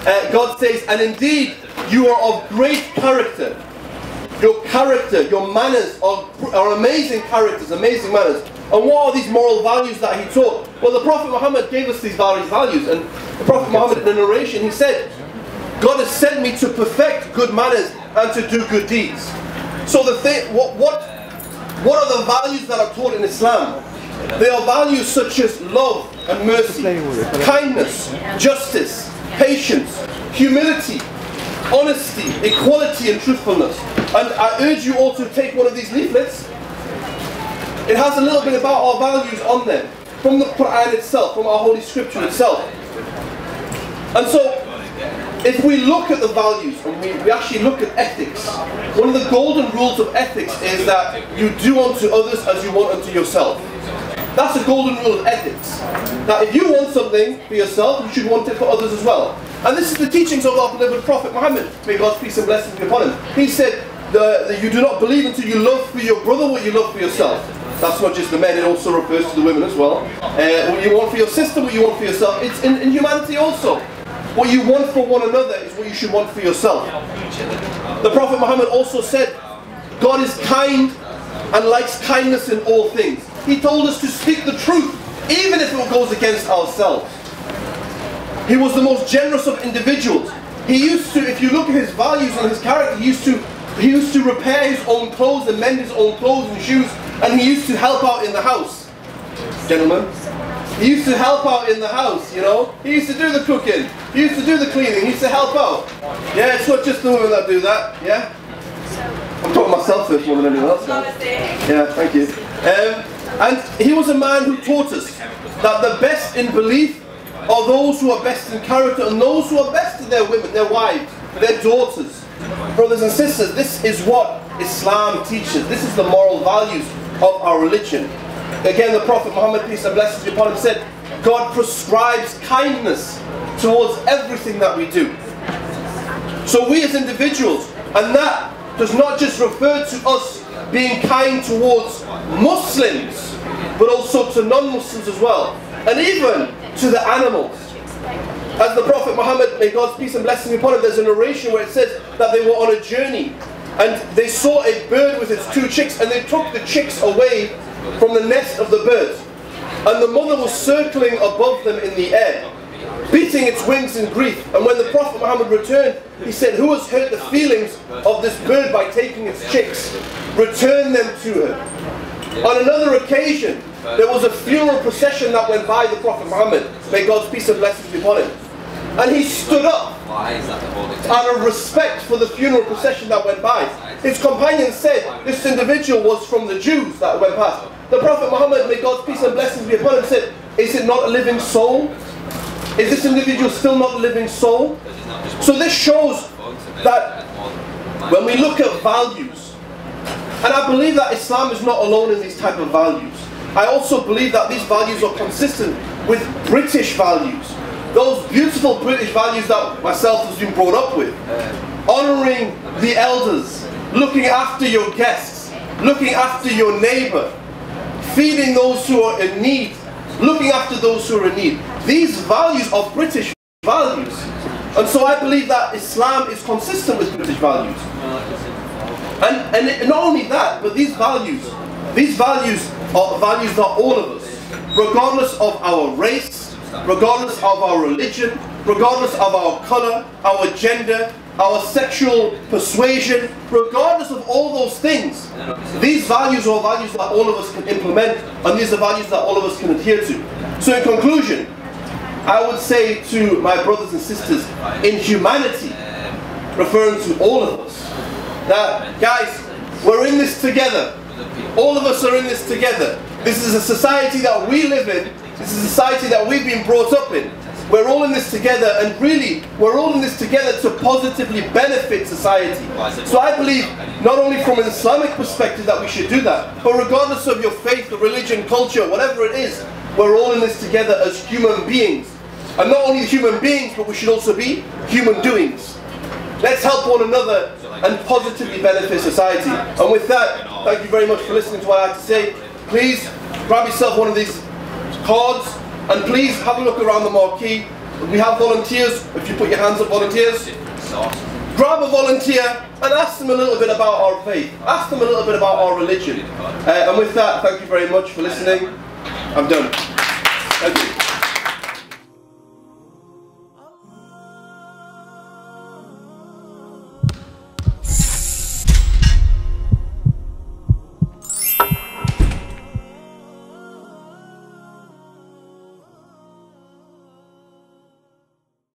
God says, and indeed you are of great character. Your character, your manners are amazing characters, amazing manners. And what are these moral values that he taught? Well, the Prophet Muhammad gave us these values, and the Prophet Muhammad, in the narration, he said, God has sent me to perfect good manners and to do good deeds. So the thing, what are the values that are taught in Islam? They are values such as love and mercy, kindness, justice, patience, humility, honesty, equality and truthfulness. And I urge you all to take one of these leaflets. It has a little bit about our values on there, from the Quran itself, from our Holy Scripture itself. And so, if we look at the values, and we actually look at ethics, one of the golden rules of ethics is that you do unto others as you want unto yourself. That's a golden rule of ethics. That if you want something for yourself, you should want it for others as well. And this is the teachings of our beloved Prophet Muhammad, may God's peace and blessings be upon him. He said, you do not believe until you love for your brother what you love for yourself. That's not just the men, it also refers to the women as well. What you want for your sister, what you want for yourself. It's in humanity also. What you want for one another is what you should want for yourself. The Prophet Muhammad also said, God is kind and likes kindness in all things. He told us to speak the truth, even if it goes against ourselves. He was the most generous of individuals. He used to, if you look at his values and his character, he used to repair his own clothes and mend his own clothes and shoes, and he used to help out in the house. Gentlemen, he used to help out in the house, you know. He used to do the cooking, he used to do the cleaning, he used to help out. Yeah, it's not just the women that do that, yeah? I'm talking myself first more than anyone else. Yeah, thank you. And he was a man who taught us that the best in belief are those who are best in character, and those who are best to their women, their wives, their daughters. Brothers and sisters, this is what Islam teaches. This is the moral values of our religion. Again, the Prophet Muhammad, peace and blessings be upon him, said, God prescribes kindness towards everything that we do. So we as individuals, and that does not just refer to us being kind towards Muslims, but also to non-Muslims as well, and even to the animals. As the Prophet Muhammad, may God's peace and blessings be upon him, there's a narration where it says that they were on a journey and they saw a bird with its two chicks, and they took the chicks away from the nest of the birds, and the mother was circling above them in the air, beating its wings in grief. And when the Prophet Muhammad returned, he said, who has hurt the feelings of this bird by taking its chicks? Return them to her. On another occasion, there was a funeral procession that went by the Prophet Muhammad, may God's peace and blessings be upon him, and he stood up out of respect for the funeral procession that went by. His companions said this individual was from the Jews that went past. The Prophet Muhammad, may God's peace and blessings be upon him, said, is it not a living soul? Is this individual still not a living soul? So this shows that when we look at values, and I believe that Islam is not alone in these type of values. I also believe that these values are consistent with British values. Those beautiful British values that myself has been brought up with. Honouring the elders, looking after your guests, looking after your neighbour, feeding those who are in need, looking after those who are in need. These values are British values. And so I believe that Islam is consistent with British values. And not only that, but these values are values that all of us, regardless of our race, regardless of our religion, regardless of our colour, our gender, our sexual persuasion, regardless of all those things, these values are values that all of us can implement, and these are values that all of us can adhere to. So in conclusion, I would say to my brothers and sisters in humanity, referring to all of us, that guys, we're in this together. All of us are in this together. This is a society that we live in. This is a society that we've been brought up in. We're all in this together, and really, we're all in this together to positively benefit society. So I believe, not only from an Islamic perspective that we should do that, but regardless of your faith, or religion, culture, whatever it is, we're all in this together as human beings. And not only human beings, but we should also be human doings. Let's help one another and positively benefit society. And with that, thank you very much for listening to what I have to say. Please grab yourself one of these cards, and please have a look around the marquee. We have volunteers. If you put your hands up, volunteers. Grab a volunteer and ask them a little bit about our faith. Ask them a little bit about our religion. And with that, thank you very much for listening. I'm done.